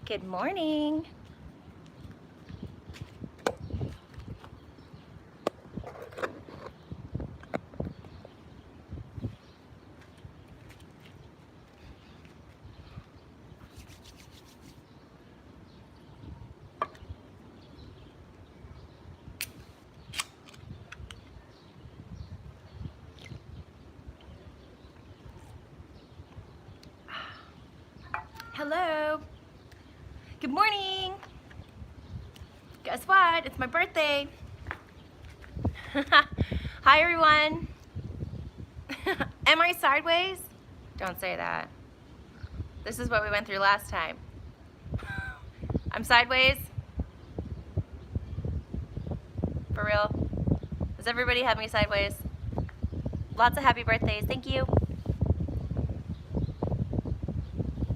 Good morning. Hello. Good morning. Guess what? It's my birthday. Hi, everyone. Am I sideways? Don't say that. This is what we went through last time. I'm sideways. For real. Does everybody have me sideways? Lots of happy birthdays. Thank you.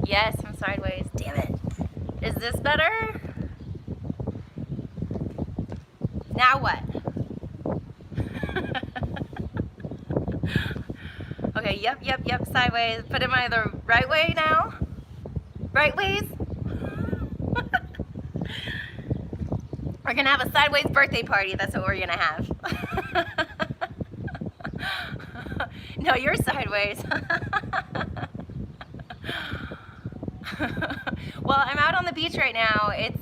Yes, I'm sideways. Damn it. Is this better? Now what? Okay, yep, sideways. But am I the right way now? Right ways? We're gonna have a sideways birthday party. That's what we're gonna have. No, you're sideways. Well, I'm out on the beach right now. It's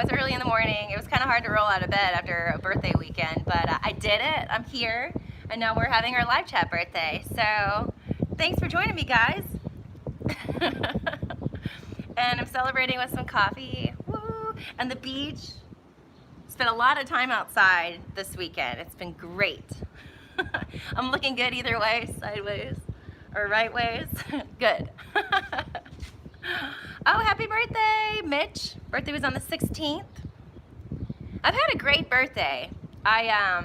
it's early in the morning. It was kind of hard to roll out of bed after a birthday weekend, but I did it. I'm here, and now we're having our live chat birthday. So, thanks for joining me, guys. And I'm celebrating with some coffee. Woo! And the beach. Spent a lot of time outside this weekend. It's been great. I'm looking good either way, sideways or right ways. Good. Oh, happy birthday, Mitch. Birthday was on the 16th. I've had a great birthday. I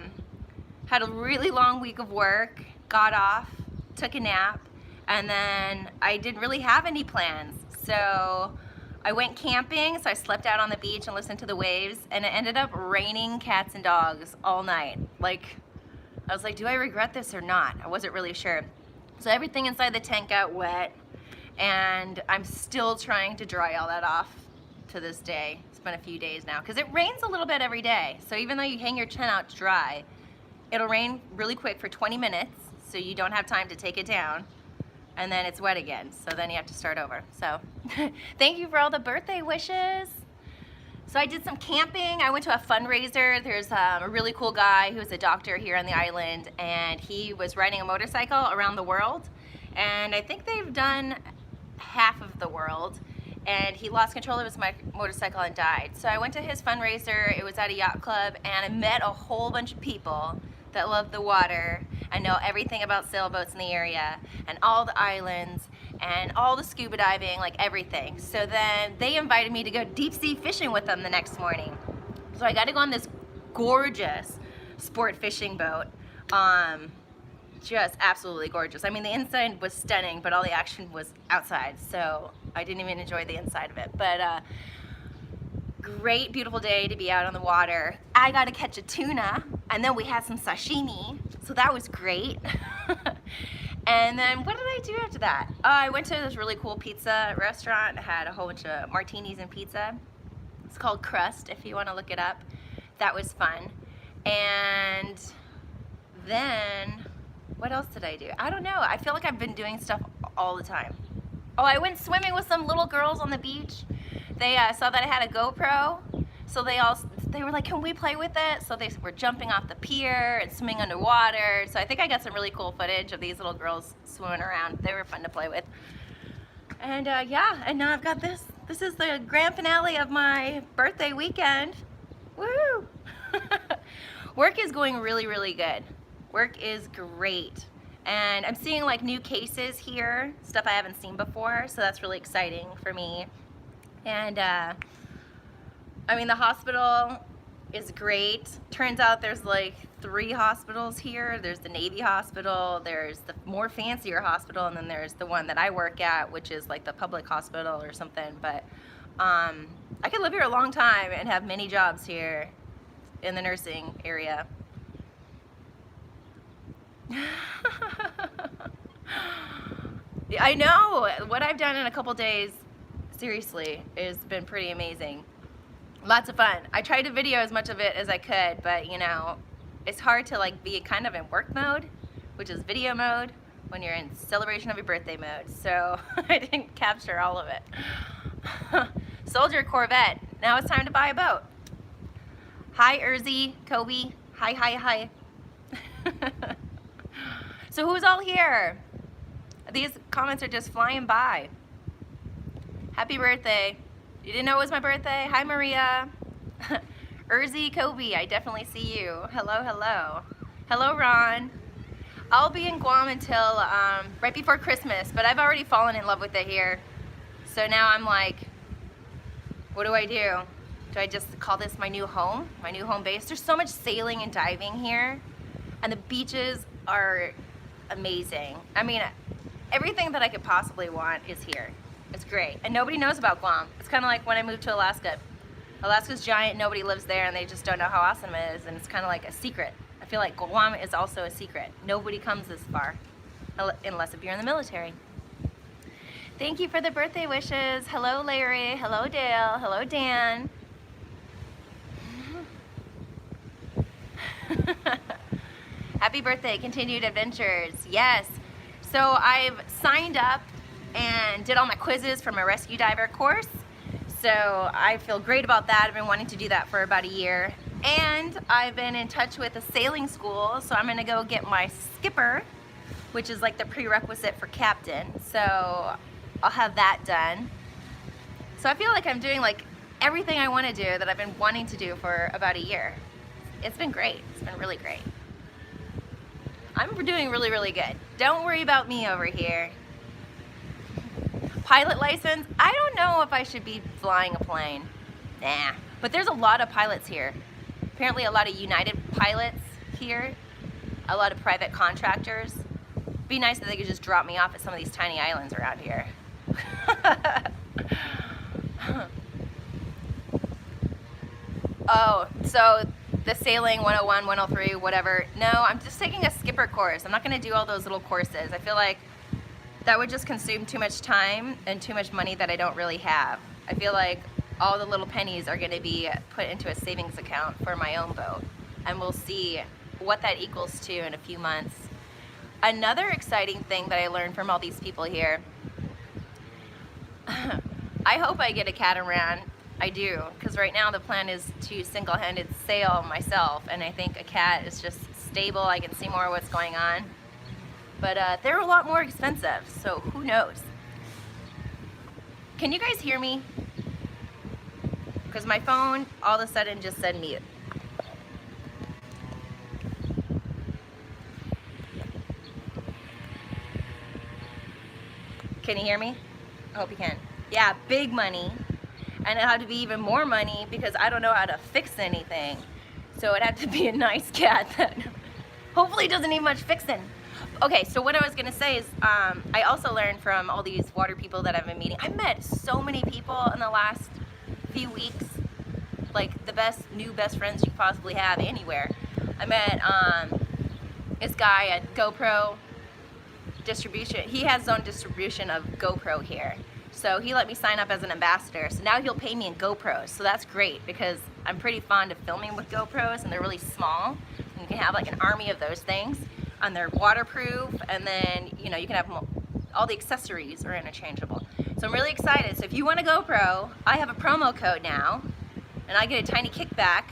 had a really long week of work, got off, took a nap, and then I didn't really have any plans. So I went camping, so I slept out on the beach and listened to the waves, and it ended up raining cats and dogs all night. Like, I was like, do I regret this or not? I wasn't really sure. So everything inside the tent got wet, and I'm still trying to dry all that off to this day. It's been a few days now, because it rains a little bit every day. So even though you hang your tent out dry, it'll rain really quick for 20 minutes, so you don't have time to take it down, and then it's wet again, so then you have to start over. So thank you for all the birthday wishes. So I did some camping. I went to a fundraiser. There's a really cool guy who's a doctor here on the island, and he was riding a motorcycle around the world, and I think they've done half of the world, and he lost control of his motorcycle and died. So I went to his fundraiser. It was at a yacht club, and I met a whole bunch of people that love the water and know everything about sailboats in the area and all the islands and all the scuba diving, like everything. So then they invited me to go deep sea fishing with them the next morning. So I got to go on this gorgeous sport fishing boat. Just absolutely gorgeous. I mean, the inside was stunning, but all the action was outside, so I didn't even enjoy the inside of it. But great, beautiful day to be out on the water. I got to catch a tuna, and then we had some sashimi, so that was great. And then what did I do after that? I went to this really cool pizza restaurant. Had a whole bunch of martinis and pizza. It's called Crust, if you want to look it up. That was fun. And then what else did I do? I don't know. I feel like I've been doing stuff all the time. Oh, I went swimming with some little girls on the beach. They saw that I had a GoPro, so they were like, can we play with it? So they were jumping off the pier and swimming underwater. So I think I got some really cool footage of these little girls swimming around. They were fun to play with. And yeah, and now I've got this. This is the grand finale of my birthday weekend. Woo! Work is going really, really good. Work is great. And I'm seeing like new cases here, stuff I haven't seen before, so that's really exciting for me. And I mean, the hospital is great. Turns out there's like 3 hospitals here. There's the Navy hospital, there's the more fancier hospital, and then there's the one that I work at, which is like the public hospital or something. But I could live here a long time and have many jobs here in the nursing area. I know what I've done in a couple days. seriously, it's been pretty amazing. Lots of fun. I tried to video as much of it as I could, but you know, it's hard to like be kind of in work mode, which is video mode, when you're in celebration of your birthday mode. So I didn't capture all of it. Soldier Corvette. Now it's time to buy a boat. Hi, Urzi, Kobe. Hi, hi, hi. So who's all here? These comments are just flying by. Happy birthday. You didn't know it was my birthday? Hi, Maria. Urzi, Kobe, I definitely see you. Hello, hello. Hello, Ron. I'll be in Guam until right before Christmas, but I've already fallen in love with it here. So now I'm like, what do I do? Do I just call this my new home base? There's so much sailing and diving here, and the beaches are amazing. I mean, everything that I could possibly want is here. It's great, and nobody knows about Guam. It's kind of like when I moved to Alaska. Alaska's giant, nobody lives there, and they just don't know how awesome it is, and it's kind of like a secret. I feel like Guam is also a secret. Nobody comes this far, unless if you're in the military. Thank you for the birthday wishes. Hello, Larry. Hello, Dale. Hello, Dan. Happy birthday, continued adventures. Yes. So I've signed up and did all my quizzes for my rescue diver course. So I feel great about that. I've been wanting to do that for about a year. And I've been in touch with a sailing school, so I'm gonna go get my skipper, which is like the prerequisite for captain. So I'll have that done. So I feel like I'm doing like everything I wanna do that I've been wanting to do for about a year. It's been great, it's been really great. I'm doing really, really good. Don't worry about me over here. Pilot license, I don't know if I should be flying a plane. Nah, but there's a lot of pilots here. Apparently a lot of United pilots here, a lot of private contractors. Be nice if they could just drop me off at some of these tiny islands around here. Oh, so the sailing 101, 103, whatever. No, I'm just taking a skipper course. I'm not gonna do all those little courses. I feel like that would just consume too much time and too much money that I don't really have. I feel like all the little pennies are gonna be put into a savings account for my own boat. And we'll see what that equals to in a few months. Another exciting thing that I learned from all these people here, I hope I get a catamaran. I do, because right now the plan is to single-handed sail myself, and I think a cat is just stable. I can see more of what's going on. But they're a lot more expensive, so who knows? Can you guys hear me? Because my phone all of a sudden just said mute. Can you hear me? I hope you can. Yeah, big money. And it had to be even more money because I don't know how to fix anything. So it had to be a nice cat that hopefully doesn't need much fixing. Okay, so what I was gonna say is I also learned from all these water people that I've been meeting. I met so many people in the last few weeks, like the new best friends you possibly have anywhere. I met this guy at GoPro distribution. He has his own distribution of GoPro here. So he let me sign up as an ambassador. So now he'll pay me in GoPros. So that's great because I'm pretty fond of filming with GoPros and they're really small. And you can have like an army of those things and they're waterproof. And then, you know, you can have all the accessories are interchangeable. So I'm really excited. So if you want a GoPro, I have a promo code now and I get a tiny kickback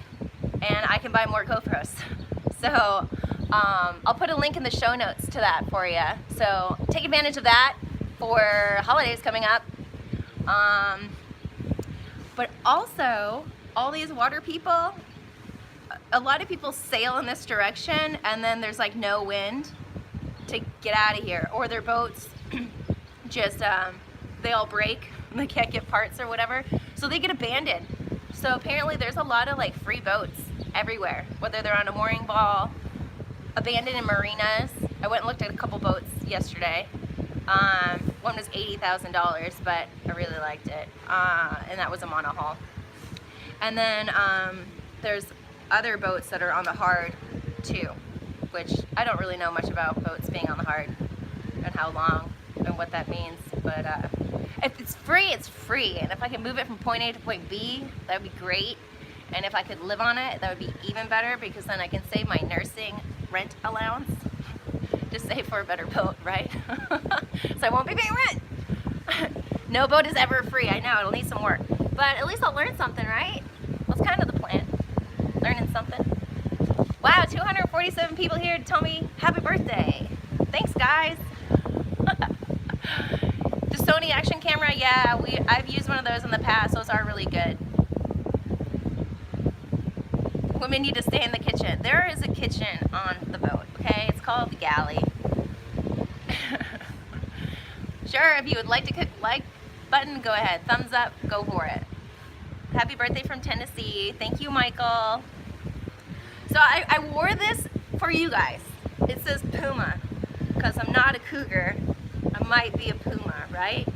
and I can buy more GoPros. So I'll put a link in the show notes to that for you. So take advantage of that for holidays coming up. But also, all these water people, a lot of people sail in this direction and then there's like no wind to get out of here. Or their boats just, they all break and they can't get parts or whatever. So they get abandoned. So apparently there's a lot of like free boats everywhere, whether they're on a mooring ball, abandoned in marinas. I went and looked at a couple boats yesterday. One was $80,000, but I really liked it, and that was a monohull. And then there's other boats that are on the hard too, which I don't really know much about boats being on the hard and how long and what that means. But if it's free, it's free. And if I can move it from point A to point B, that would be great. And if I could live on it, that would be even better, because then I can save my nursing rent allowance to save for a better boat, right? So I won't be paying rent. No boat is ever free. I know, it'll need some work. But at least I'll learn something, right? That's kind of the plan. Learning something. Wow, 247 people here to tell me happy birthday. Thanks, guys. The Sony action camera, yeah, I've used one of those in the past. Those are really good. Women need to stay in the kitchen. There is a kitchen on the boat, okay? It's called the galley. Sure, if you would like to click like button, go ahead. Thumbs up, go for it. Happy birthday from Tennessee. Thank you, Michael. So I wore this for you guys. It says Puma, because I'm not a cougar. I might be a Puma, right?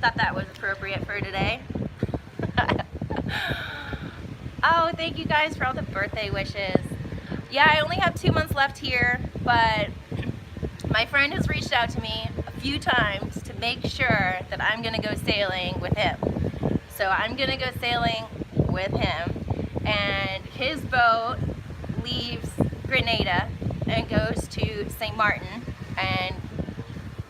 Thought that was appropriate for today. Oh, thank you guys for all the birthday wishes. Yeah, I only have 2 months left here, but my friend has reached out to me a few times to make sure that I'm gonna go sailing with him. So I'm gonna go sailing with him, and his boat leaves Grenada and goes to St. Martin, and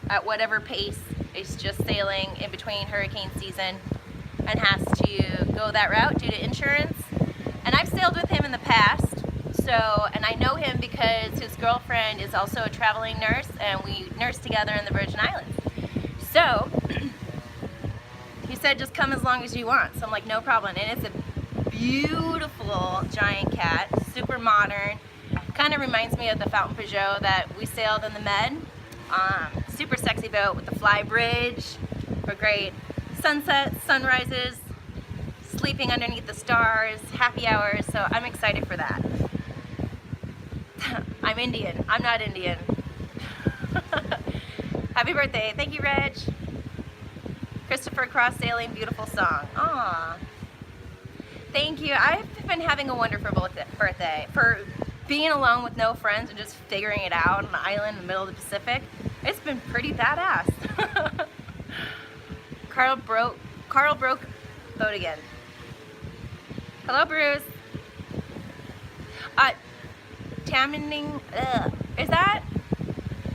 at whatever pace, it's just sailing in between hurricane season and has to go that route due to insurance. And I've sailed with him in the past, so, and I know him because his girlfriend is also a traveling nurse, and we nursed together in the Virgin Islands. So he said, just come as long as you want. So I'm like, no problem. And it's a beautiful giant cat, super modern. Kind of reminds me of the Fountain Peugeot that we sailed in the Med. Super sexy boat with the fly bridge for great sunsets, sunrises, sleeping underneath the stars, happy hours. So I'm excited for that. I'm Indian. I'm not Indian. Happy birthday. Thank you, Reg. Christopher Cross Sailing, beautiful song. Aww. Thank you. I've been having a wonderful birthday. For being alone with no friends and just figuring it out on an island in the middle of the Pacific, it's been pretty badass. Carl broke boat again. Hello, Bruce. Tamaning, is that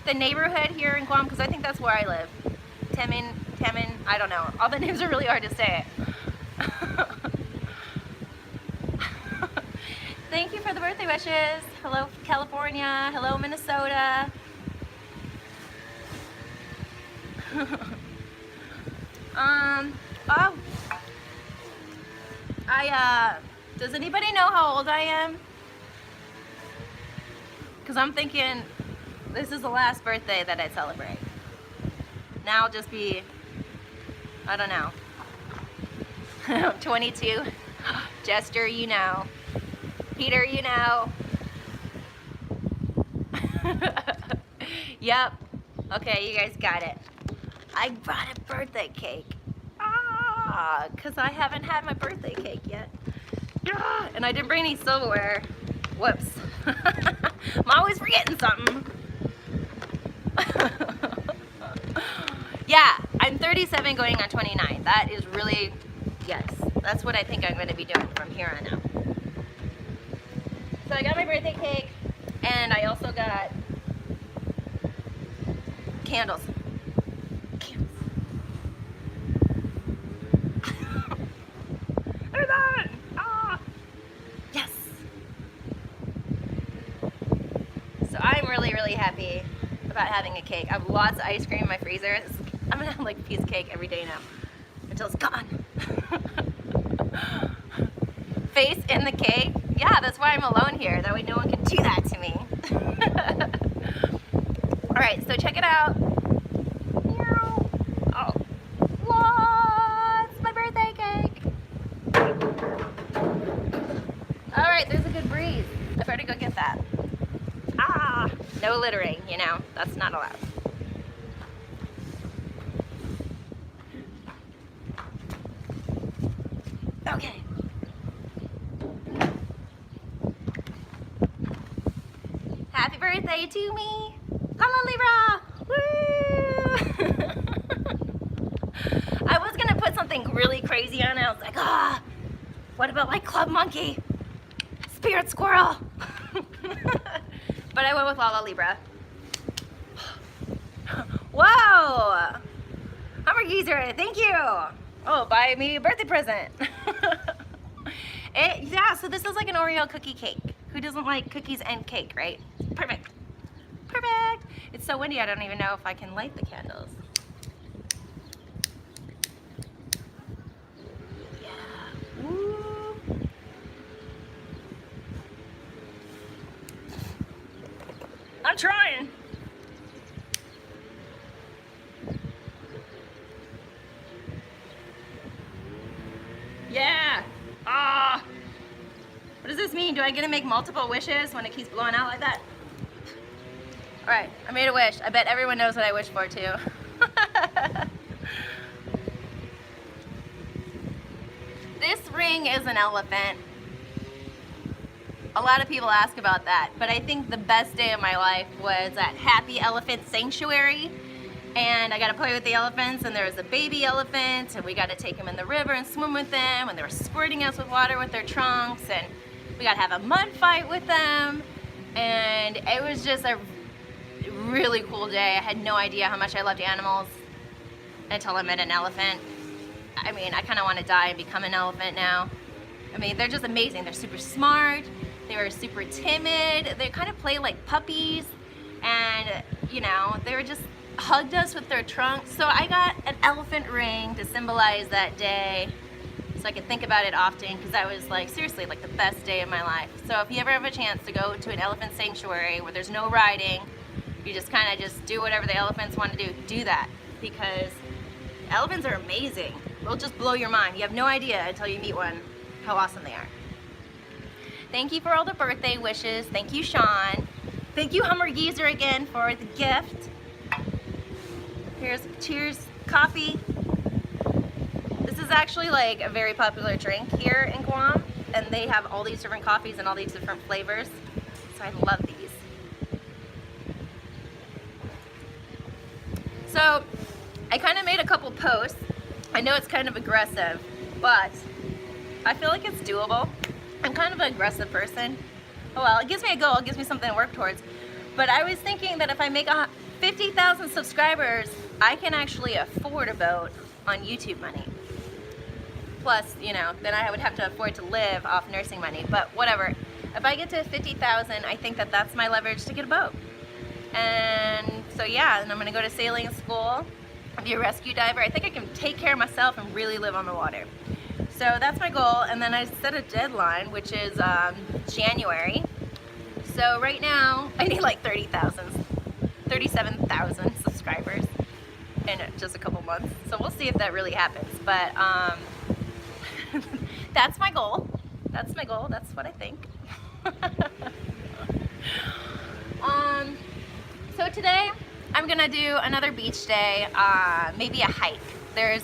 the neighborhood here in Guam? Because I think that's where I live. Tamin, I don't know. All the names are really hard to say. Thank you for the birthday wishes. Hello, California. Hello, Minnesota. Does anybody know how old I am? Because I'm thinking this is the last birthday that I celebrate. Now I'll just be, I don't know, 22. Jester, you know. Peter, you know. Yep. Okay, you guys got it. I brought a birthday cake. Because I haven't had my birthday cake yet. And I didn't bring any silverware. Whoops. I'm always forgetting something. Yeah, I'm 37 going on 29. That is really, yes, that's what I think I'm going to be doing from here on out. So I got my birthday cake, and I also got candles. There's that! Ah! Yes! So I'm really, really happy about having a cake. I have lots of ice cream in my freezer. I'm gonna have like a piece of cake every day now until it's gone. Face in the cake? Yeah, that's why I'm alone here. That way no one can do that to me. Alright, so check it out. Oh. What's my birthday cake? Alright, there's a good breeze. I better go get that. No littering, you know, that's not allowed. Okay. Happy birthday to me. Hala Libra. Woo! I was gonna put something really crazy on it. I was like, what about like club monkey, spirit squirrel? But I went with La Libra. Whoa! Hummer Geezer, thank you. Oh, buy me a birthday present. Yeah, so this is like an Oreo cookie cake. Who doesn't like cookies and cake, right? Perfect. Perfect. It's so windy, I don't even know if I can light the candles. Yeah. Woo. I'm trying. Yeah. Ah. What does this mean? Do I get to make multiple wishes when it keeps blowing out like that? All right, I made a wish. I bet everyone knows what I wish for too. This ring is an elephant. A lot of people ask about that, but I think the best day of my life was at Happy Elephant Sanctuary. And I got to play with the elephants, and there was a baby elephant, and we got to take them in the river and swim with them, and they were squirting us with water with their trunks, and we got to have a mud fight with them, and it was just a really cool day. I had no idea how much I loved animals until I met an elephant. I mean, I kind of want to die and become an elephant now. I mean, they're just amazing. They're super smart. They were super timid. They kind of play like puppies, and you know, they were just hugged us with their trunks. So I got an elephant ring to symbolize that day, so I could think about it often, because that was like seriously like the best day of my life. So if you ever have a chance to go to an elephant sanctuary where there's no riding, you just kind of just do whatever the elephants want to do that, because elephants are amazing. They'll just blow your mind. You have no idea until you meet one how awesome they are. Thank you for all the birthday wishes. Thank you, Sean. Thank you, Hummer Geezer, again for the gift. Here's Cheers coffee. This is actually like a very popular drink here in Guam, and they have all these different coffees and all these different flavors. So I love these. So I kind of made a couple posts. I know it's kind of aggressive, but I feel like it's doable. I'm kind of an aggressive person. Oh well, it gives me a goal, it gives me something to work towards. But I was thinking that if I make 50,000 subscribers, I can actually afford a boat on YouTube money. Plus, you know, then I would have to afford to live off nursing money, but whatever. If I get to 50,000, I think that that's my leverage to get a boat. And so yeah, and I'm gonna go to sailing school, be a rescue diver. I think I can take care of myself and really live on the water. So that's my goal, and then I set a deadline, which is January. So right now, I need like 37,000 subscribers in just a couple months. So we'll see if that really happens. But that's my goal. That's my goal. That's what I think. So today, I'm gonna do another beach day, maybe a hike. There's,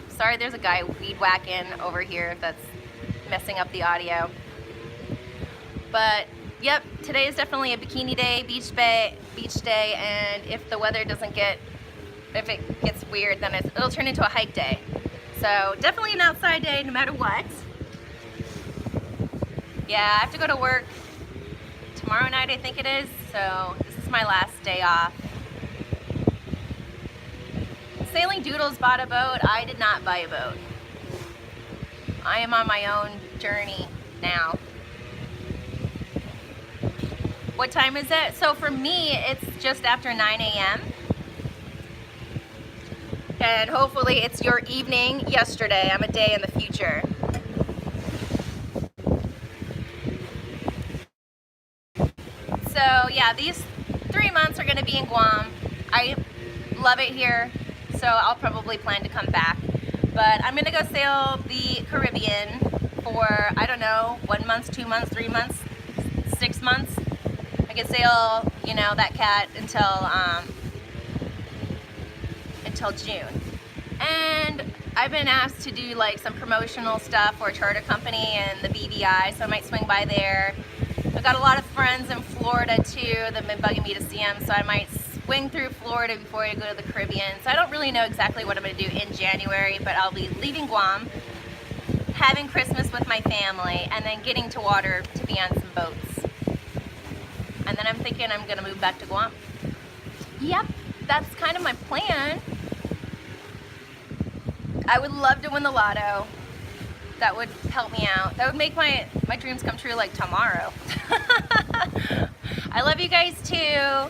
sorry, there's a guy weed whacking over here that's messing up the audio. But yep, today is definitely a bikini day, beach day, and if the weather doesn't get, if it gets weird, then it'll turn into a hike day. So definitely an outside day no matter what. Yeah, I have to go to work tomorrow night, I think it is, so this is my last day off. Sailing Doodles bought a boat. I did not buy a boat. I am on my own journey now. What time is it? So for me, it's just after 9 a.m. And hopefully it's your evening yesterday. I'm a day in the future. So yeah, these 3 months are gonna be in Guam. I love it here, so I'll probably plan to come back. But I'm gonna go sail the Caribbean for, I don't know, 1 month, 2 months, 3 months, 6 months. I could sail, you know, that cat until June. And I've been asked to do like some promotional stuff for a charter company and the BVI, so I might swing by there. I've got a lot of friends in Florida too that have been bugging me to see them, so I might swing through Florida before I go to the Caribbean. So I don't really know exactly what I'm going to do in January, but I'll be leaving Guam, having Christmas with my family, and then getting to water to be on some boats. And then I'm thinking I'm going to move back to Guam. Yep, that's kind of my plan. I would love to win the lotto. That would help me out. That would make my dreams come true like tomorrow. I love you guys too.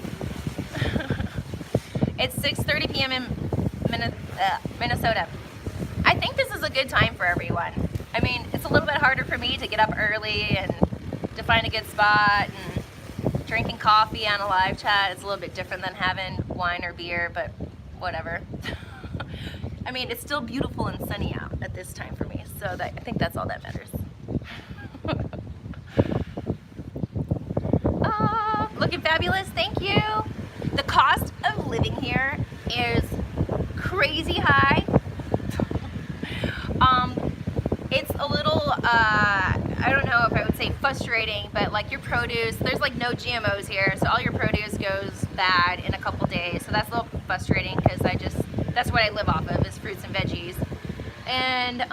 It's 6:30 p.m. in Minnesota. I think this is a good time for everyone. I mean, it's a little bit harder for me to get up early and to find a good spot, and drinking coffee on a live chat is a little bit different than having wine or beer, but whatever. I mean, it's still beautiful and sunny out at this time for me, so I think that's all that matters. Looking fabulous, thank you. The cost of living here is crazy high. It's a little, I don't know if I would say frustrating, but like your produce, there's like no GMOs here, so all your produce goes bad in a couple days, so that's a little frustrating because that's what I live off of, is fruits and veggies. And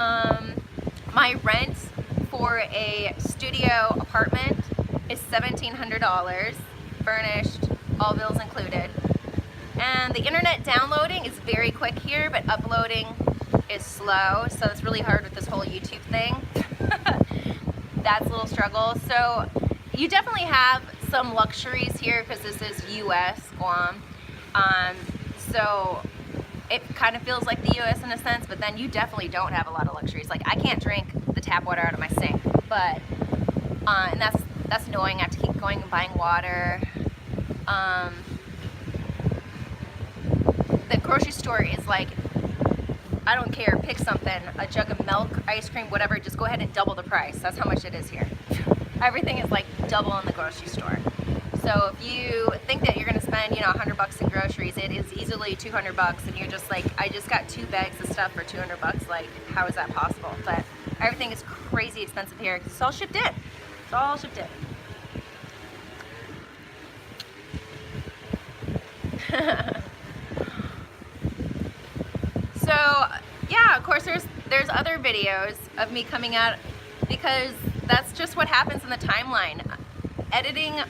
my rent for a studio apartment is $1,700, furnished, all bills included. And the internet downloading is very quick here, but uploading is slow, so it's really hard with this whole YouTube thing. That's a little struggle. So you definitely have some luxuries here because this is US, Guam. So it kind of feels like the US in a sense, but then you definitely don't have a lot of luxuries. Like I can't drink the tap water out of my sink, but and that's annoying. I have to keep going and buying water. The grocery store is like, I don't care, pick something, a jug of milk, ice cream, whatever, just go ahead and double the price. That's how much it is here. Everything is like double in the grocery store. So if you think that you're gonna spend, $100 in groceries, it is easily $200, and you're just like, I just got 2 bags of stuff for $200. Like, how is that possible? But everything is crazy expensive here because it's all shipped in. It's all shipped in. So yeah, of course there's other videos of me coming out because that's just what happens in the timeline. Editing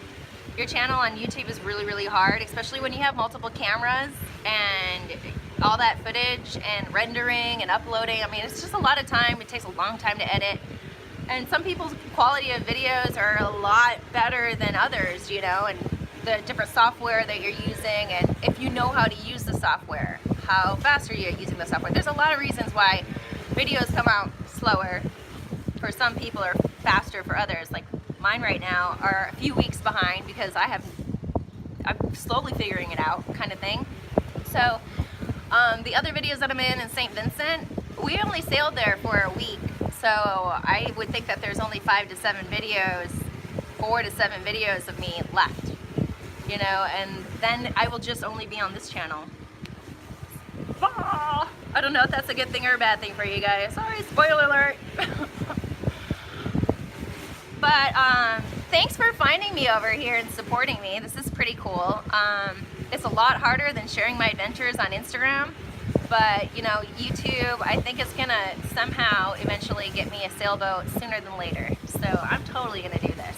your channel on YouTube is really, really hard, especially when you have multiple cameras and all that footage and rendering and uploading. I mean, it's just a lot of time. It takes a long time to edit. And some people's quality of videos are a lot better than others, and the different software that you're using, and if you know how to use the software, how fast are you using the software. There's a lot of reasons why videos come out slower for some people or faster for others. Like mine right now are a few weeks behind because I'm slowly figuring it out kind of thing. So the other videos that I'm in St. Vincent, we only sailed there for a week, so I would think that there's only 4 to 7 videos of me left, and then I will just only be on this channel. I don't know if that's a good thing or a bad thing for you guys. Sorry, spoiler alert. But thanks for finding me over here and supporting me. This is pretty cool. It's a lot harder than sharing my adventures on Instagram, but YouTube, I think it's gonna somehow eventually get me a sailboat sooner than later. So I'm totally gonna do this.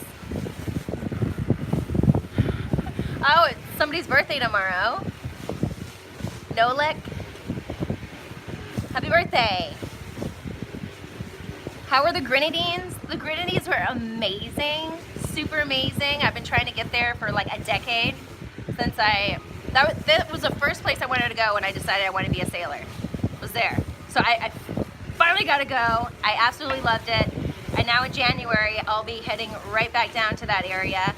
Oh, it's somebody's birthday tomorrow. Nolek. Happy birthday. How were the Grenadines? The Grenadines were amazing, super amazing. I've been trying to get there for like a decade since that was the first place I wanted to go when I decided I wanted to be a sailor, was there. So I finally got to go. I absolutely loved it. And now in January, I'll be heading right back down to that area.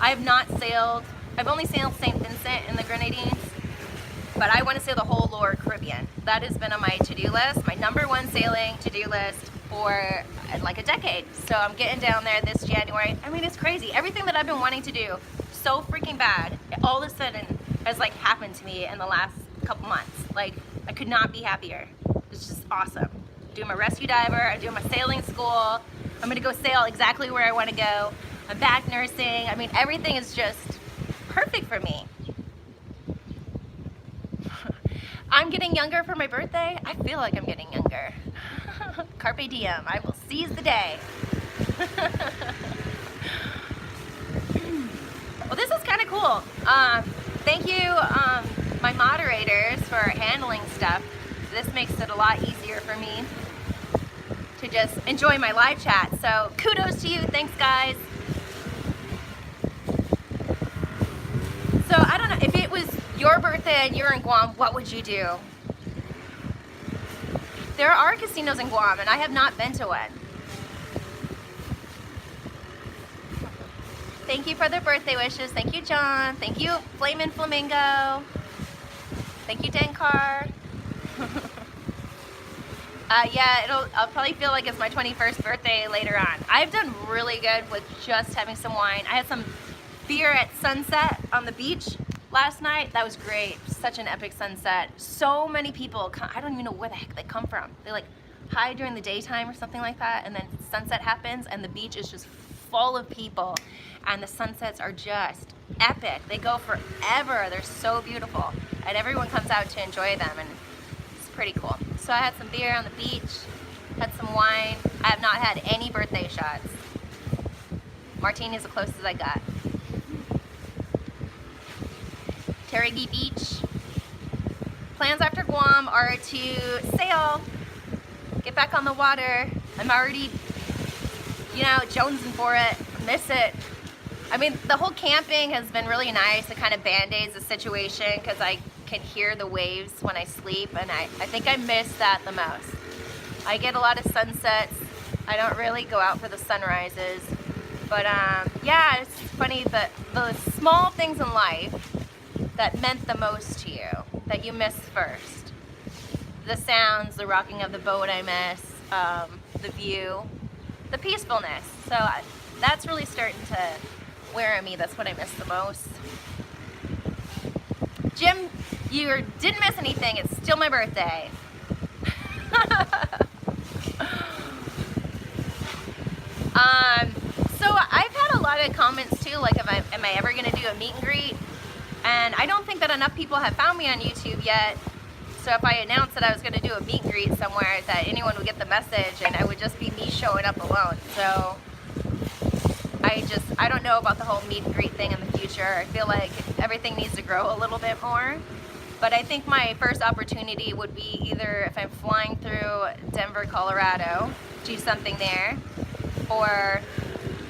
I have not sailed, I've only sailed St. Vincent in the Grenadines, but I want to sail the whole lower Caribbean. That has been on my to-do list, my #1 sailing to-do list for like a decade. So I'm getting down there this January. I mean, it's crazy. Everything that I've been wanting to do so freaking bad, all of a sudden has like happened to me in the last couple months. Like, I could not be happier. It's just awesome. I'm doing my rescue diver, I'm doing my sailing school. I'm gonna go sail exactly where I want to go. I'm back nursing. I mean, everything is just perfect for me. I'm getting younger for my birthday. I feel like I'm getting younger. Carpe diem. I will seize the day. Well, this is kind of cool. Thank you, my moderators, for handling stuff. This makes it a lot easier for me to just enjoy my live chat. So kudos to you. Thanks, guys. So I don't know, if it was your birthday and you're in Guam, what would you do? There are casinos in Guam, and I have not been to one. Thank you for the birthday wishes. Thank you, John. Thank you, Flamin' Flamingo. Thank you, Denkar. Yeah, I'll probably feel like it's my 21st birthday later on. I've done really good with just having some wine. I had some beer at sunset on the beach last night. That was great. Such an epic sunset. So many people come, I don't even know where the heck they come from. They like hide during the daytime or something like that, and then sunset happens and the beach is just full of people, and the sunsets are just epic. They go forever. They're so beautiful, and everyone comes out to enjoy them, and it's pretty cool. So I had some beer on the beach, had some wine. I have not had any birthday shots. Martini is the closest I got. Tarigi Beach. Plans after Guam are to sail, get back on the water. I'm already, you know, jonesing for it, miss it. I mean, the whole camping has been really nice. It kind of band-aids the situation because I can hear the waves when I sleep, and I think I miss that the most. I get a lot of sunsets. I don't really go out for the sunrises. But yeah, it's funny that the small things in life that meant the most to you, that you miss first. The sounds, the rocking of the boat I miss, the view, the peacefulness. So that's really starting to wear on me. That's what I miss the most. Jim, you didn't miss anything. It's still my birthday. So I've had a lot of comments too, like am I ever gonna do a meet and greet? And I don't think that enough people have found me on YouTube yet. So if I announced that I was gonna do a meet and greet somewhere, that anyone would get the message and it would just be me showing up alone. So I don't know about the whole meet and greet thing in the future. I feel like everything needs to grow a little bit more. But I think my first opportunity would be either if I'm flying through Denver, Colorado, do something there, or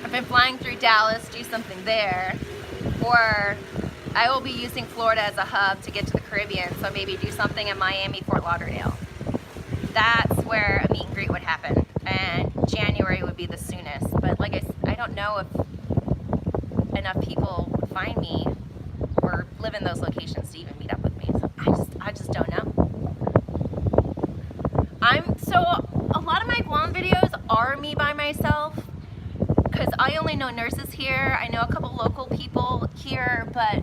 if I'm flying through Dallas, do something there, or I will be using Florida as a hub to get to the Caribbean, so maybe do something in Miami, Fort Lauderdale. That's where a meet and greet would happen, and January would be the soonest. But like I don't know if enough people would find me or live in those locations to even meet up with me. So I just don't know. So a lot of my Guam videos are me by myself, because I only know nurses here. I know a couple local people here, but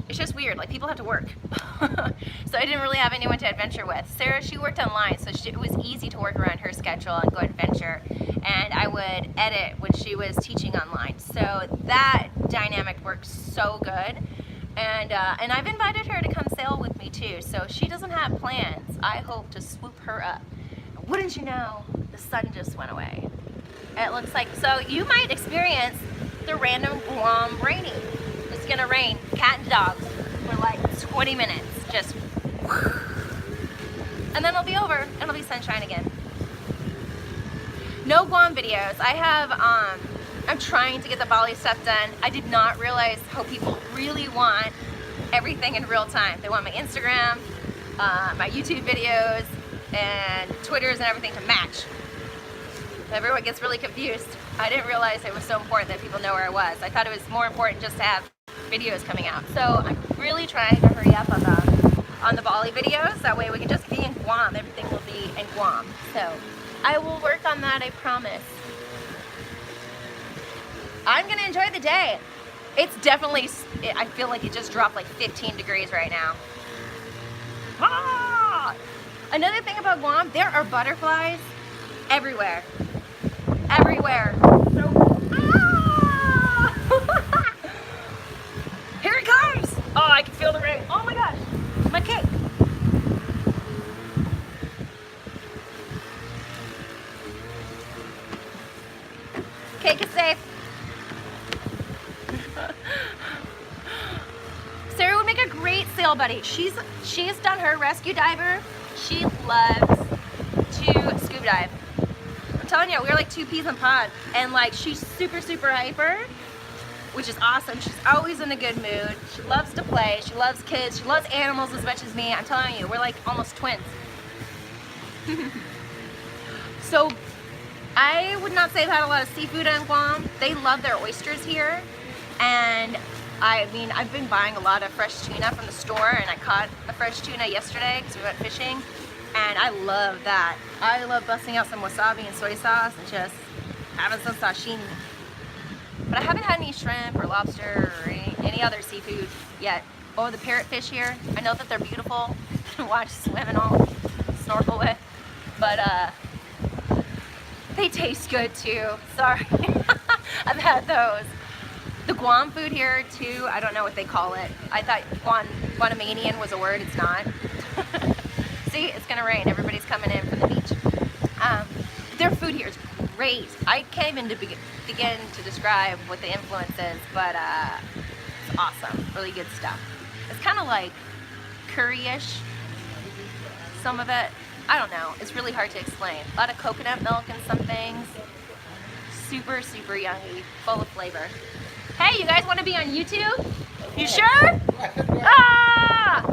it's just weird. Like, people have to work. So I didn't really have anyone to adventure with. Sarah, she worked online, so it was easy to work around her schedule and go adventure. And I would edit when she was teaching online. So that dynamic works so good. And I've invited her to come sail with me too. So she doesn't have plans. I hope to swoop her up. And wouldn't you know, the sun just went away. It looks like, so you might experience the random Guam raining. It's gonna rain cat and dogs for like 20 minutes, just, and then it'll be over and it'll be sunshine again. No Guam videos. I have, I'm trying to get the Bali stuff done. I did not realize how people really want everything in real time. They want my Instagram, my YouTube videos, and Twitters and everything to match. Everyone gets really confused. I didn't realize it was so important that people know where I was. I thought it was more important just to have videos coming out. So I'm really trying to hurry up on the Bali videos. That way we can just be in Guam. Everything will be in Guam. So I will work on that, I promise. I'm gonna enjoy the day. It's definitely, I feel like it just dropped like 15 degrees right now. Ah! Another thing about Guam, there are butterflies everywhere. Everywhere. So, ah! Here it comes! Oh, I can feel the rain. Oh my God. Cake is safe. Sarah would make a great sail buddy. She's done her rescue diver. She loves to scuba dive. I'm telling you, we're like two peas in a pod. And like, she's super, super hyper, which is awesome. She's always in a good mood. She loves to play. She loves kids. She loves animals as much as me. I'm telling you, we're like almost twins. So I would not say I've had a lot of seafood in Guam. They love their oysters here. And I mean, I've been buying a lot of fresh tuna from the store, and I caught a fresh tuna yesterday because we went fishing. And I love that. I love busting out some wasabi and soy sauce and just having some sashimi. But I haven't had any shrimp or lobster or any other seafood yet. Oh, the parrotfish here. I know that they're beautiful to watch swim and all, snorkel with. But they taste good too. Sorry. I've had those. The Guam food here too, I don't know what they call it. I thought Guanamanian was a word, it's not. See, it's gonna rain. Everybody's coming in from the beach. Their food here is great. I can't even begin to describe what the influence is, but it's awesome. Really good stuff. It's kind of like curry-ish, some of it. I don't know. It's really hard to explain. A lot of coconut milk and some things. Super, super yummy, full of flavor. Hey, you guys want to be on YouTube? You sure? Ah!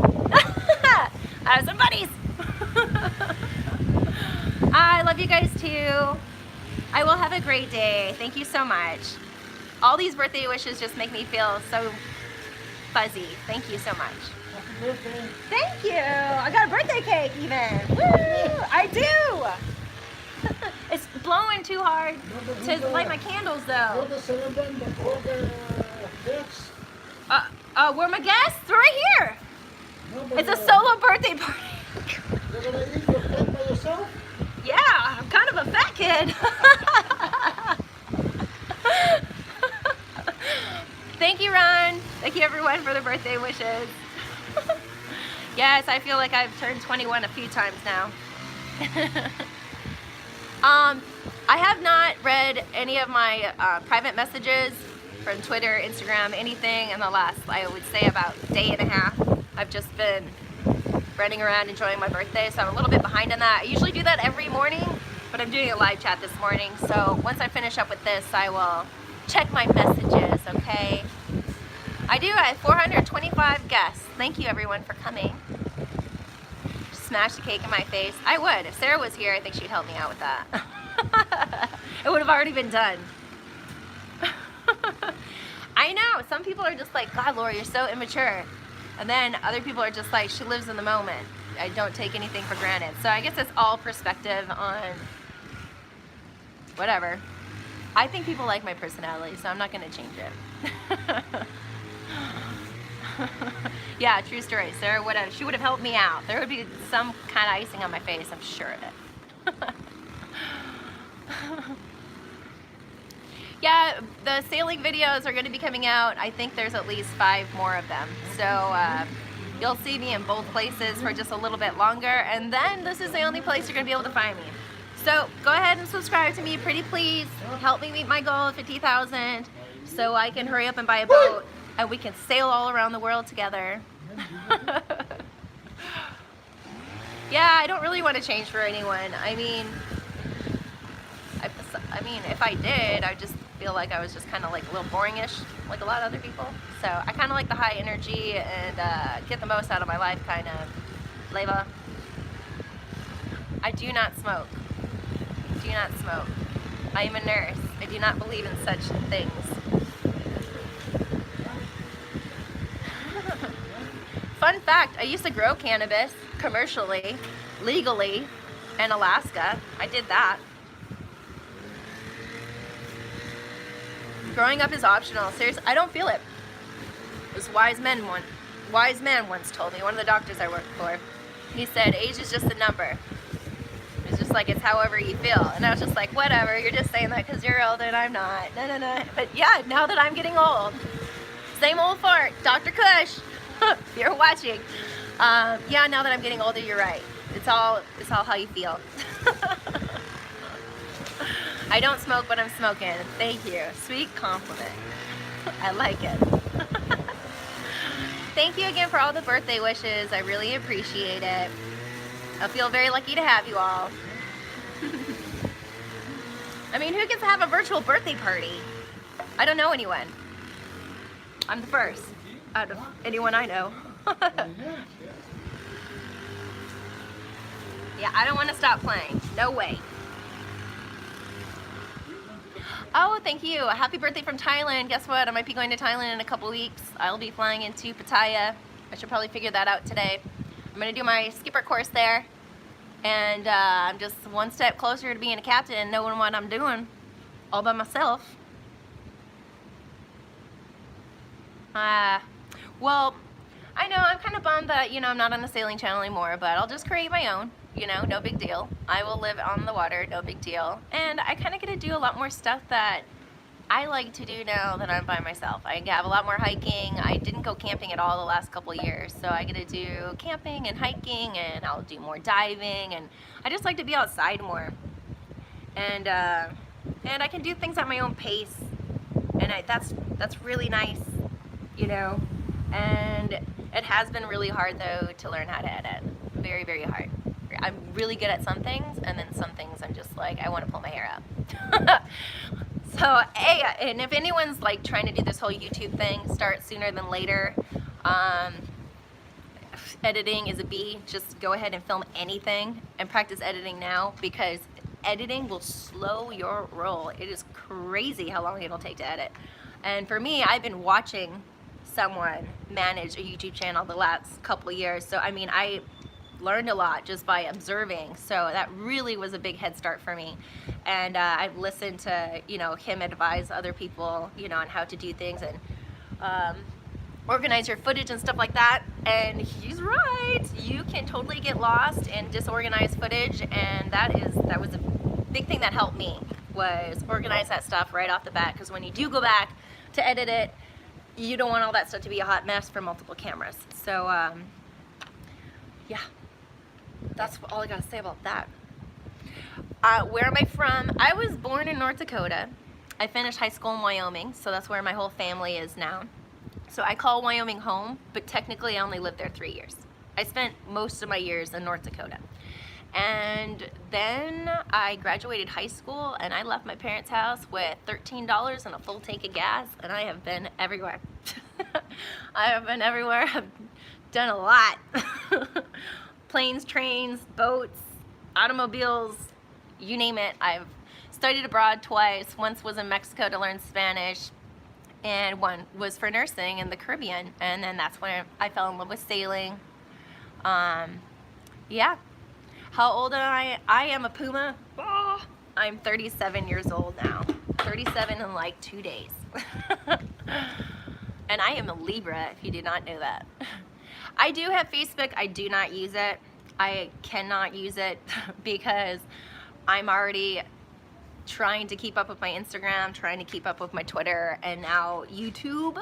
I have some buddies. I love you guys too. I will have a great day. Thank you so much. All these birthday wishes just make me feel so fuzzy. Thank you so much. Happy birthday. Thank you. I got a birthday cake even. Woo! I do. It's blowing too hard to light my candles though. Where are my guests? They're right here. It's a solo birthday party. You're gonna eat your cake by yourself? Yeah, I'm kind of a fat kid. Thank you, Ron. Thank you, everyone, for the birthday wishes. Yes, I feel like I've turned 21 a few times now. I have not read any of my private messages from Twitter, Instagram, anything in the last, I would say, about day and a half. I've just been running around enjoying my birthday, so I'm a little bit behind on that. I usually do that every morning, but I'm doing a live chat this morning, so once I finish up with this, I will check my messages, okay? I do have 425 guests. Thank you, everyone, for coming. Smash the cake in my face. I would. If Sarah was here, I think she'd help me out with that. It would have already been done. I know. Some people are just like, God, Laura, you're so immature. And then other people are just like, she lives in the moment. I don't take anything for granted. So I guess it's all perspective on whatever. I think people like my personality, so I'm not going to change it. Yeah, true story. Sarah would have, she would have helped me out. There would be some kind of icing on my face, I'm sure of it. Yeah, the sailing videos are going to be coming out. I think there's at least 5 more of them. So you'll see me in both places for just a little bit longer. And then this is the only place you're going to be able to find me. So go ahead and subscribe to me, pretty please. Help me meet my goal of 50,000 so I can hurry up and buy a boat and we can sail all around the world together. Yeah, I don't really want to change for anyone. I mean, if I did, I just feel like I was just kind of like a little boringish, like a lot of other people. So I kind of like the high energy and get the most out of my life kind of flavor. I do not smoke. Do not smoke. I am a nurse. I do not believe in such things. Fun fact, I used to grow cannabis commercially, legally, in Alaska. I did that. Growing up is optional. Seriously, I don't feel it. This wise man once told me, one of the doctors I worked for, he said, age is just a number. It's just like, it's however you feel. And I was just like, whatever, you're just saying that because you're older and I'm not. No. But yeah, now that I'm getting old, same old fart, Dr. Kush, if you're watching. Yeah, now that I'm getting older, you're right. It's all how you feel. I don't smoke, but I'm smoking. Thank you. Sweet compliment. I like it. Thank you again for all the birthday wishes. I really appreciate it. I feel very lucky to have you all. I mean, who gets to have a virtual birthday party? I don't know anyone. I'm the first out of anyone I know. Yeah, I don't want to stop playing. No way. Oh, thank you. Happy birthday from Thailand. Guess what? I might be going to Thailand in a couple weeks. I'll be flying into Pattaya. I should probably figure that out today. I'm going to do my skipper course there. And I'm just one step closer to being a captain and knowing what I'm doing all by myself. Well, I know I'm kind of bummed that, you know, I'm not on the sailing channel anymore, but I'll just create my own. You know, no big deal. I will live on the water, no big deal. And I kind of get to do a lot more stuff that I like to do now that I'm by myself. I have a lot more hiking. I didn't go camping at all the last couple of years, so I get to do camping and hiking, and I'll do more diving, and I just like to be outside more. And I can do things at my own pace, and that's really nice, you know. And it has been really hard though to learn how to edit. Very, very hard. I'm really good at some things, and then some things I'm just like, I want to pull my hair out. So, hey, and if anyone's like trying to do this whole YouTube thing, start sooner than later. Editing is a B. Just go ahead and film anything and practice editing now, because editing will slow your roll. It is crazy how long it'll take to edit. And for me, I've been watching someone manage a YouTube channel the last couple of years. So, I mean, I learned a lot just by observing, so that really was a big head start for me. And I've listened to, you know, him advise other people, you know, on how to do things and organize your footage and stuff like that. And he's right, you can totally get lost in disorganized footage, and that was a big thing that helped me, was organize that stuff right off the bat, because when you do go back to edit it, you don't want all that stuff to be a hot mess for multiple cameras. So yeah, that's all I gotta say about that. Where am I from? I was born in North Dakota. I finished high school in Wyoming, so that's where my whole family is now. So I call Wyoming home, but technically I only lived there 3 years. I spent most of my years in North Dakota. And then I graduated high school, and I left my parents' house with $13 and a full tank of gas, and I have been everywhere. I have been everywhere. I've done a lot. Planes, trains, boats, automobiles, you name it. I've studied abroad twice. Once was in Mexico to learn Spanish, and one was for nursing in the Caribbean. And then that's when I fell in love with sailing. Yeah. How old am I? I am a Puma. Oh, I'm 37 years old now. 37 in like 2 days. And I am a Libra, if you did not know that. I do have Facebook. I do not use it. I cannot use it because I'm already trying to keep up with my Instagram, trying to keep up with my Twitter, and now YouTube.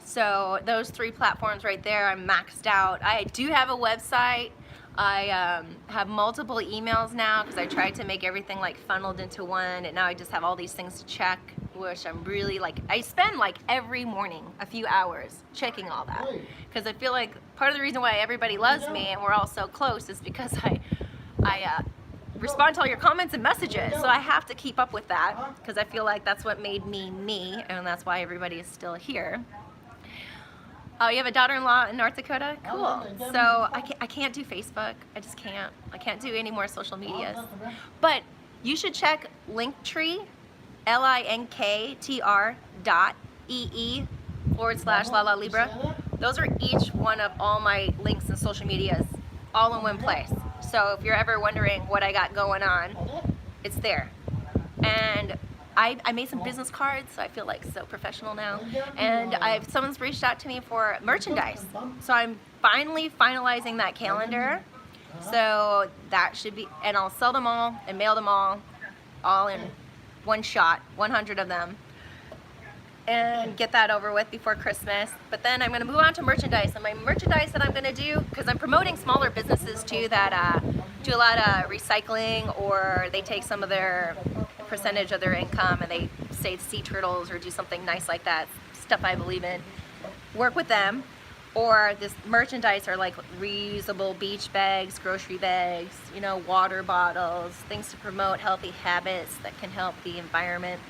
So those 3 platforms right there, I'm maxed out. I do have a website. I have multiple emails now because I tried to make everything like funneled into one, and now I just have all these things to check, which I'm really like, I spend like every morning a few hours checking all that, because I feel like part of the reason why everybody loves me and we're all so close is because I respond to all your comments and messages, so I have to keep up with that, because I feel like that's what made me me, and that's why everybody is still here. Oh, you have a daughter-in-law in North Dakota? Cool. So I can't do Facebook. I just can't. I can't do any more social medias. But you should check Linktree, linktr.ee/La Libra. Those are each one of all my links and social medias all in one place. So if you're ever wondering what I got going on, it's there. And I made some business cards, so I feel like so professional now. And someone's reached out to me for merchandise. So I'm finally finalizing that calendar. So that should be, and I'll sell them all and mail them all in one shot, 100 of them, and get that over with before Christmas. But then I'm going to move on to merchandise. And my merchandise that I'm going to do, because I'm promoting smaller businesses too that do a lot of recycling, or they take some of their percentage of their income and they save sea turtles or do something nice like that, stuff I believe in, work with them. Or this merchandise are like reusable beach bags, grocery bags, you know, water bottles, things to promote healthy habits that can help the environment.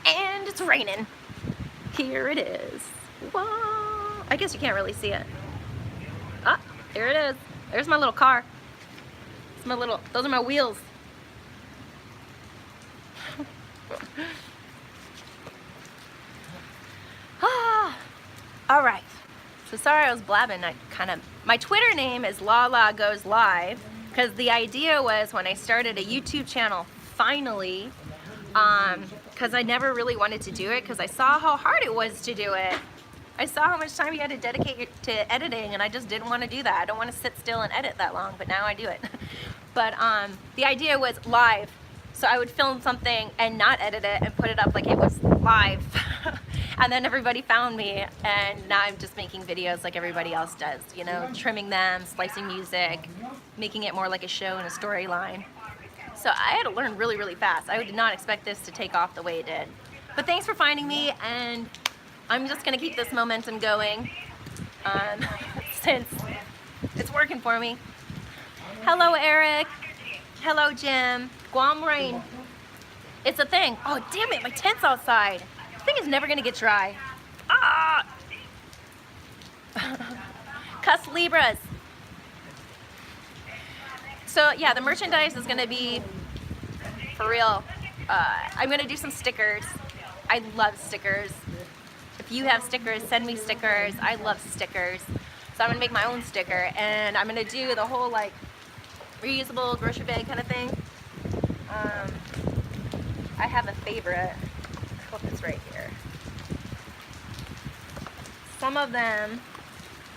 And it's raining. Here it is. Wow. I guess you can't really see it. Ah, here it is. There's my little car. It's my little, those are my wheels. Ah, all right. So sorry I was blabbing. My Twitter name is Lala Goes Live because the idea was when I started a YouTube channel finally, because I never really wanted to do it because I saw how hard it was to do it. I saw how much time you had to dedicate to editing and I just didn't want to do that. I don't want to sit still and edit that long, but now I do it. But the idea was live. So I would film something and not edit it and put it up like it was live. And then everybody found me, and now I'm just making videos like everybody else does, you know, trimming them, splicing music, making it more like a show and a storyline. So I had to learn really, really fast. I did not expect this to take off the way it did. But thanks for finding me, and I'm just gonna keep this momentum going since it's working for me. Hello, Eric. Hello, Jim. Guam rain. It's a thing. Oh, damn it, my tent's outside. Thing is never gonna get dry. Ah! Cuss Libras. So yeah, the merchandise is gonna be for real. I'm gonna do some stickers. I love stickers. If you have stickers, send me stickers. I love stickers. So I'm gonna make my own sticker, and I'm gonna do the whole like reusable grocery bag kind of thing. I have a favorite. I hope it's right here. Some of them,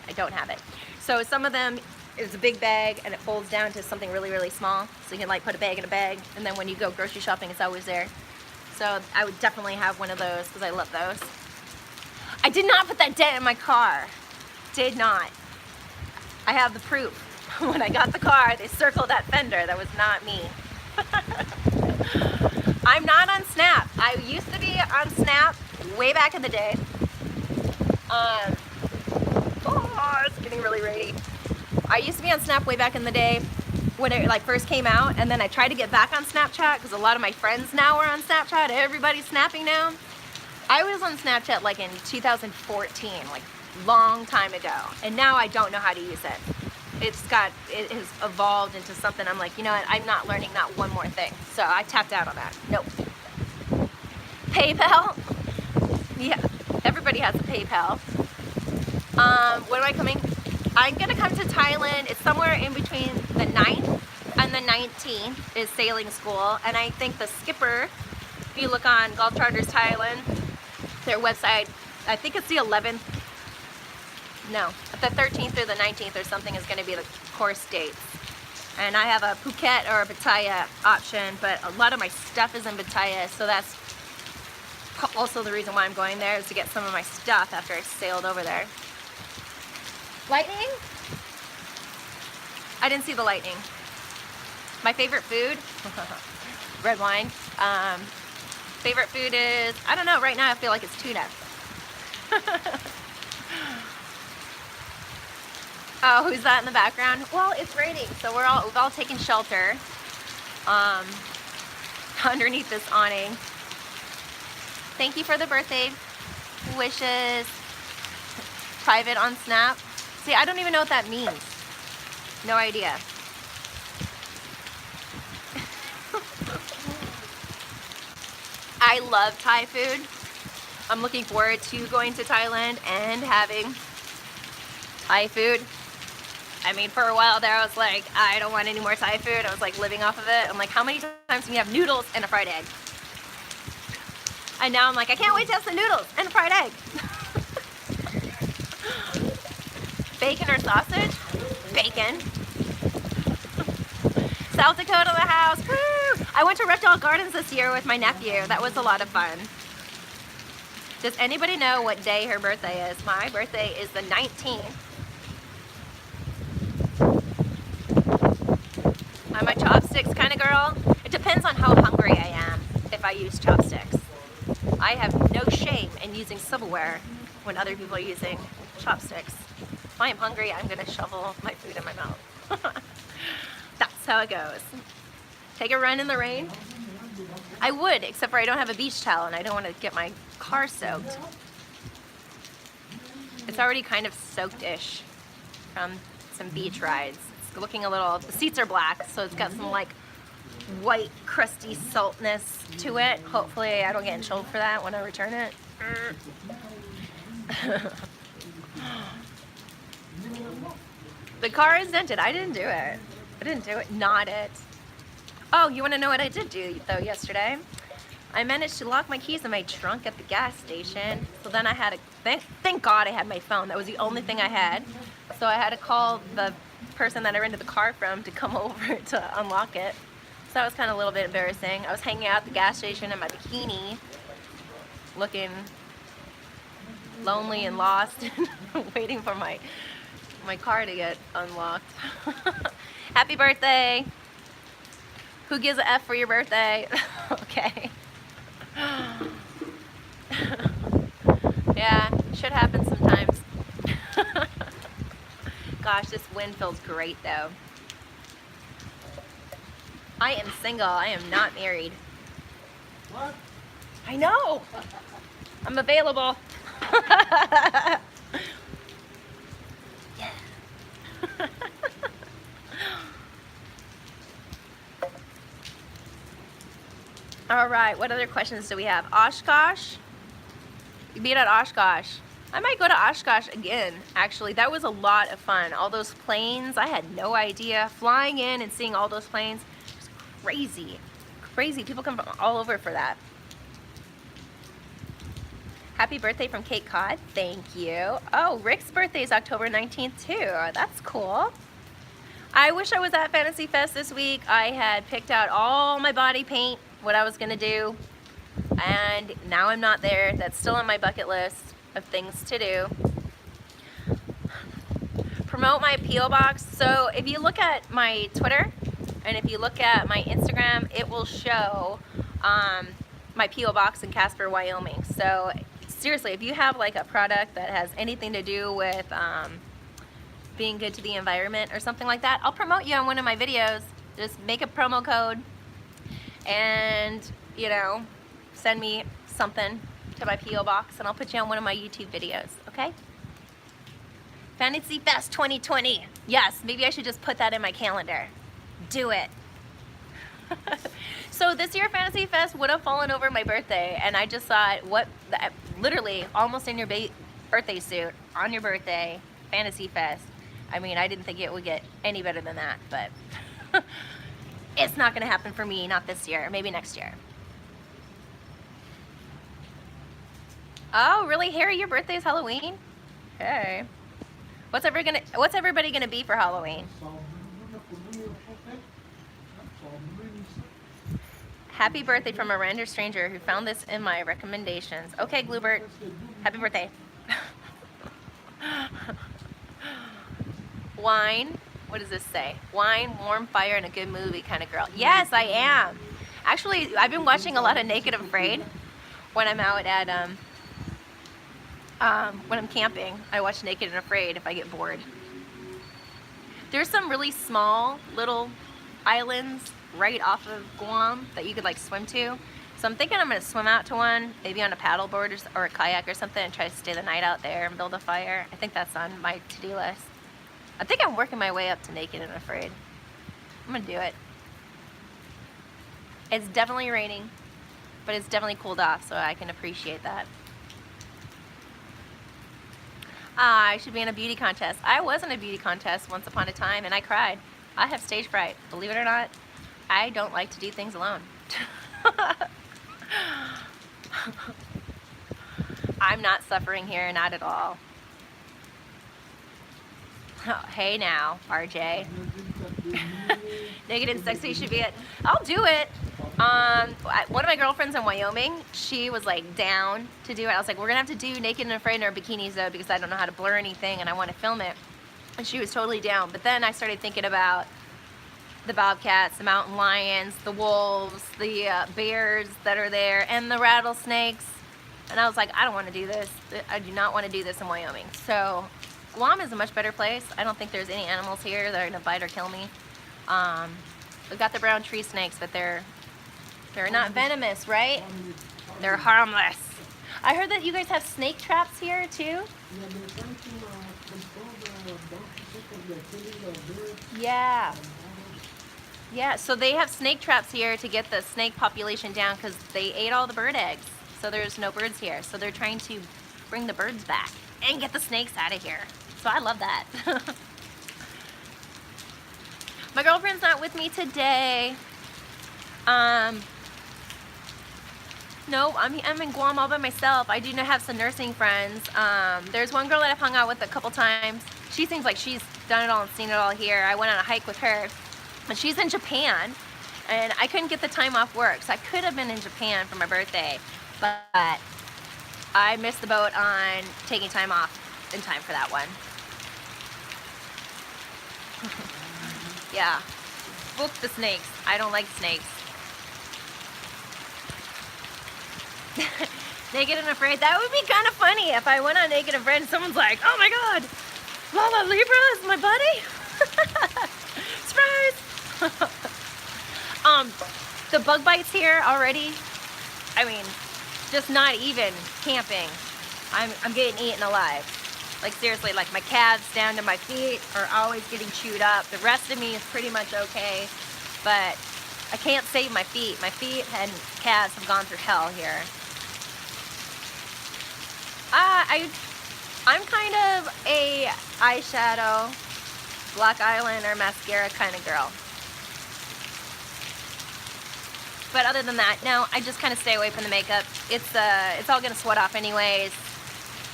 I don't have it. So some of them is a big bag and it folds down to something really, really small. So you can like put a bag in a bag, and then when you go grocery shopping, it's always there. So I would definitely have one of those because I love those. I did not put that dent in my car. Did not. I have the proof. When I got the car, they circled that fender. That was not me. I'm not on Snap. I used to be on Snap way back in the day. Oh, it's getting really rainy. I used to be on Snap way back in the day when it like first came out, and then I tried to get back on Snapchat because a lot of my friends now are on Snapchat. Everybody's snapping now. I was on Snapchat like in 2014, like long time ago, and now I don't know how to use it. It has evolved into something. I'm like, you know what, I'm not learning not one more thing. So I tapped out on that. Nope. PayPal? Yeah, everybody has a PayPal. When am I coming? I'm gonna come to Thailand. It's somewhere in between the 9th and the 19th is sailing school. And I think the skipper, if you look on Gulf Charters Thailand, their website, I think it's the 11th. No, the 13th or the 19th or something is going to be the course dates. And I have a Phuket or a Pattaya option, but a lot of my stuff is in Pattaya, so that's also the reason why I'm going there, is to get some of my stuff after I sailed over there. Lightning? I didn't see the lightning. My favorite food? Red wine. Favorite food is, I don't know, right now I feel like it's tuna. Oh, who's that in the background? Well, it's raining, so we've all taken shelter underneath this awning. Thank you for the birthday wishes. Private on Snap. See, I don't even know what that means. No idea. I love Thai food. I'm looking forward to going to Thailand and having Thai food. I mean, for a while there, I was like, I don't want any more Thai food. I was like living off of it. I'm like, how many times can you have noodles and a fried egg? And now I'm like, I can't wait to have some noodles and a fried egg. Bacon or sausage? Bacon. South Dakota the house. Woo! I went to Reptile Gardens this year with my nephew. That was a lot of fun. Does anybody know what day her birthday is? My birthday is the 19th. I'm a chopsticks kind of girl. It depends on how hungry I am. if I use chopsticks. I have no shame in using silverware when other people are using chopsticks. If I am hungry, I'm gonna shovel my food in my mouth. That's how it goes. Take a run in the rain? I would, except for I don't have a beach towel and I don't want to get my car soaked. It's already kind of soaked-ish from some beach rides. It's looking a little, the seats are black, so it's got some like white, crusty saltness to it. Hopefully I don't get in trouble for that when I return it. The car is dented. I didn't do it. I didn't do it. Not it. Oh, you want to know what I did do though yesterday? I managed to lock my keys in my trunk at the gas station. So then I had to, thank God I had my phone. That was the only thing I had. So I had to call the person that I rented the car from to come over to unlock it. So that was kind of a little bit embarrassing. I was hanging out at the gas station in my bikini, looking lonely and lost, waiting for my car to get unlocked. Happy birthday! Who gives a F for your birthday? Okay. Yeah, shit happens sometimes. Gosh, this wind feels great though. I am single. I am not married. What? I know. I'm available. Yeah. All right, what other questions do we have? Oshkosh? You beat at Oshkosh. I might go to Oshkosh again, actually. That was a lot of fun. All those planes, I had no idea. Flying in and seeing all those planes was crazy. Crazy. People come from all over for that. Happy birthday from Cape Cod. Thank you. Oh, Rick's birthday is October 19th too. That's cool. I wish I was at Fantasy Fest this week. I had picked out all my body paint, what I was gonna do, and now I'm not there. That's still on my bucket list of things to do. Promote my P.O. box. So if you look at my Twitter and if you look at my Instagram, it will show my P.O. box in Casper, Wyoming. So seriously, if you have like a product that has anything to do with being good to the environment or something like that, I'll promote you on one of my videos. Just make a promo code and, you know, send me something to my P.O. box and I'll put you on one of my YouTube videos, okay? Fantasy Fest 2020. Yes, maybe I should just put that in my calendar. Do it. So this year Fantasy Fest would have fallen over my birthday and I just thought, what, literally almost in your birthday suit on your birthday, Fantasy Fest. I mean, I didn't think it would get any better than that, but it's not gonna happen for me, not this year, maybe next year. Oh, really, Harry, your birthday is Halloween? Okay. What's everybody gonna be for Halloween? Happy birthday from a random stranger who found this in my recommendations. Okay, Gloobert, happy birthday. Wine, what does this say? Wine, warm fire, and a good movie kind of girl. Yes, I am. Actually, I've been watching a lot of Naked and Afraid when I'm out at, when I'm camping. I watch Naked and Afraid if I get bored. There's some really small little islands right off of Guam that you could like swim to. So I'm thinking I'm gonna swim out to one, maybe on a paddleboard or a kayak or something and try to stay the night out there and build a fire. I think that's on my to-do list. I think I'm working my way up to Naked and Afraid. I'm gonna do it. It's definitely raining, but it's definitely cooled off, so I can appreciate that. I should be in a beauty contest. I was in a beauty contest once upon a time and I cried. I have stage fright. Believe it or not, I don't like to do things alone. I'm not suffering here, not at all. Oh, hey now, RJ. Naked and Sexy should be it. I'll do it. One of my girlfriends in Wyoming, she was like down to do it. I was like, we're gonna have to do Naked and Afraid in our bikinis though because I don't know how to blur anything and I want to film it. And she was totally down. But then I started thinking about the bobcats, the mountain lions, the wolves, the bears that are there, and the rattlesnakes. And I was like, I don't want to do this. I do not want to do this in Wyoming. So Guam is a much better place. I don't think there's any animals here that are gonna bite or kill me. We've got the brown tree snakes, but they're not venomous, right? They're harmless. I heard that you guys have snake traps here too. Yeah. Yeah, so they have snake traps here to get the snake population down because they ate all the bird eggs. So there's no birds here. So they're trying to bring the birds back and get the snakes out of here. So I love that. My girlfriend's not with me today. No, I'm in Guam all by myself. I do have some nursing friends. There's one girl that I've hung out with a couple times. She seems like she's done it all and seen it all here. I went on a hike with her. And she's in Japan, and I couldn't get the time off work, so I could have been in Japan for my birthday, but I missed the boat on taking time off in time for that one. Yeah, book the snakes. I don't like snakes. Naked and Afraid. That would be kind of funny if I went on Naked and Afraid and someone's like, oh my god, Mama Libra is my buddy? Surprise! The bug bites here already, I mean, just not even camping. I'm getting eaten alive. Like seriously, like my calves down to my feet are always getting chewed up. The rest of me is pretty much okay, but I can't save my feet. My feet and calves have gone through hell here. I'm kind of a eyeshadow, black eyeliner, mascara kind of girl. But other than that, no, I just kind of stay away from the makeup. It's all gonna sweat off anyways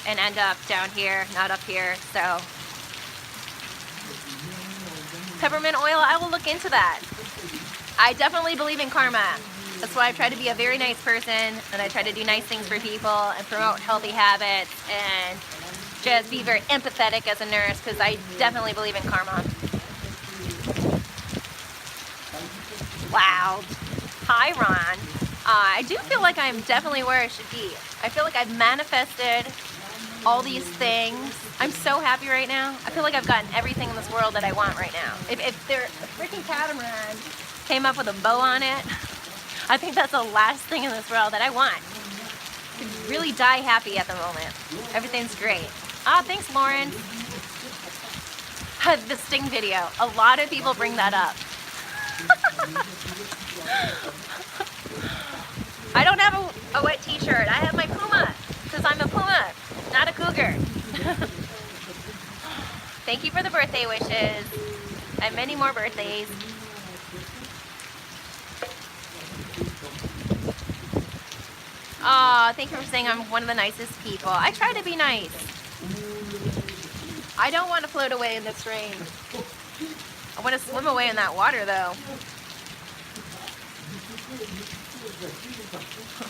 and end up down here, not up here, so. Peppermint oil, I will look into that. I definitely believe in karma. That's why I try to be a very nice person, and I try to do nice things for people and promote healthy habits and just be very empathetic as a nurse, because I definitely believe in karma. Wow. Hi, Ron. I do feel like I'm definitely where I should be. I feel like I've manifested all these things. I'm so happy right now. I feel like I've gotten everything in this world that I want right now. If a freaking catamaran came up with a bow on it, I think that's the last thing in this world that I want. I could really die happy at the moment. Everything's great. Ah, thanks, Lauren. The sting video. A lot of people bring that up. I don't have a wet t-shirt. I have my Puma, because I'm a Puma, not a cougar. Thank you for the birthday wishes, and many more birthdays. Aw, thank you for saying I'm one of the nicest people. I try to be nice. I don't want to float away in this rain. I want to swim away in that water, though.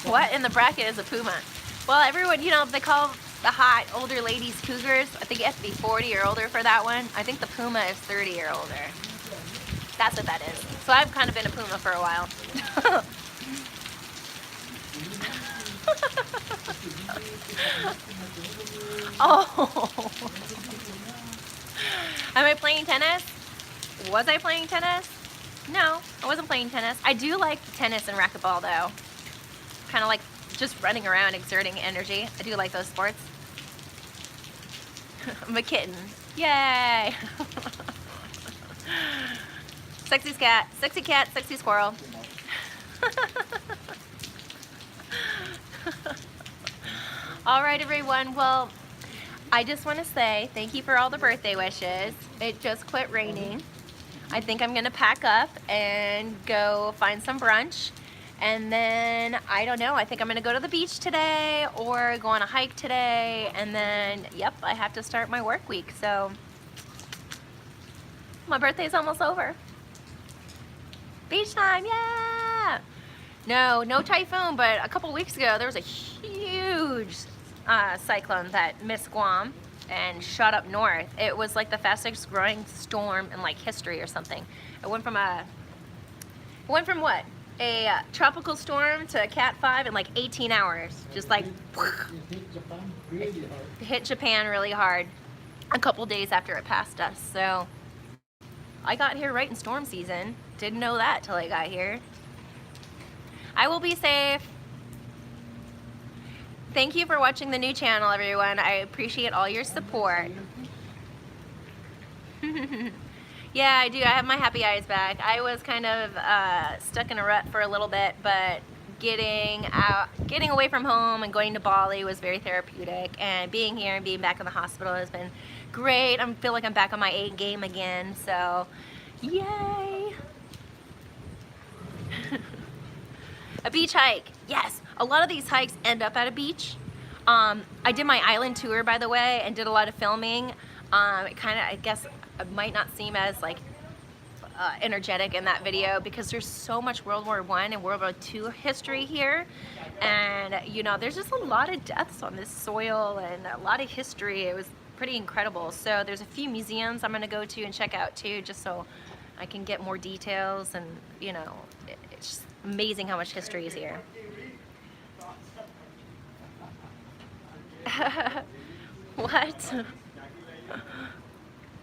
What in the bracket is a Puma? Well, everyone, you know, they call the hot older ladies cougars. I think you have to be 40 or older for that one. I think the Puma is 30 or older. That's what that is. So I've kind of been a Puma for a while. Oh. Am I playing tennis? Was I playing tennis? No, I wasn't playing tennis. I do like tennis and racquetball though. Kind of like just running around, exerting energy. I do like those sports. I'm a kitten. Yay! Sexy cat, sexy squirrel. All right, everyone. Well, I just want to say thank you for all the birthday wishes. It just quit raining. I think I'm gonna pack up and go find some brunch, and then I don't know, I think I'm gonna go to the beach today or go on a hike today, and then yep, I have to start my work week. So my birthday's almost over. Beach time, yeah! No typhoon, but a couple weeks ago there was a huge cyclone that missed Guam. and shot up north. It was like the fastest growing storm in like history or something. It went from what? A tropical storm to a Cat 5 in like 18 hours. Just like It hit Japan really hard. hit Japan really hard a couple days after it passed us. So I got here right in storm season. Didn't know that till I got here. I will be safe. Thank you for watching the new channel, everyone. I appreciate all your support. Yeah, I do. I have my happy eyes back. I was kind of stuck in a rut for a little bit, but getting away from home and going to Bali was very therapeutic. And being here and being back in the hospital has been great. I feel like I'm back on my A game again. So, yay! A beach hike, yes. A lot of these hikes end up at a beach. I did my island tour, by the way, and did a lot of filming. It kind of, I guess, it might not seem as like energetic in that video because there's so much World War I and World War II history here, and you know, there's just a lot of deaths on this soil and a lot of history. It was pretty incredible. So there's a few museums I'm gonna go to and check out too, just so I can get more details, and you know, it's just amazing how much history is here. What?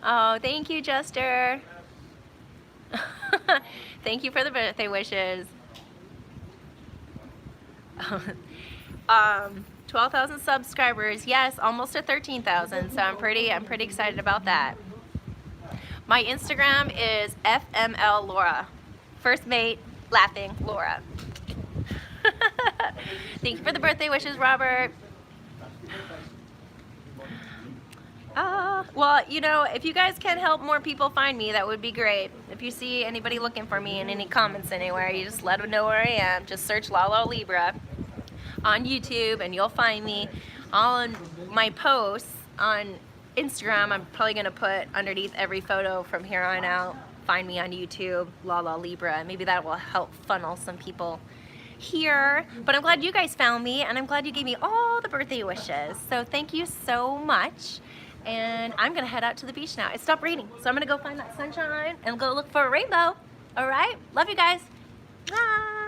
Oh, thank you, Jester. Thank you for the birthday wishes. 12,000 subscribers. Yes, almost to 13,000. So I'm pretty excited about that. My Instagram is FML Laura. First mate, laughing Laura. Thank you for the birthday wishes, Robert. Well, you know, if you guys can help more people find me, that would be great. If you see anybody looking for me in any comments anywhere, you just let them know where I am. Just search Lala Libra on YouTube and you'll find me. On my posts on Instagram, I'm probably going to put underneath every photo from here on out, find me on YouTube, Lala Libra. Maybe that will help funnel some people here. But I'm glad you guys found me, and I'm glad you gave me all the birthday wishes. So thank you so much. And I'm gonna head out to the beach now. It stopped raining, so I'm gonna go find that sunshine and go look for a rainbow. All right, love you guys. Bye.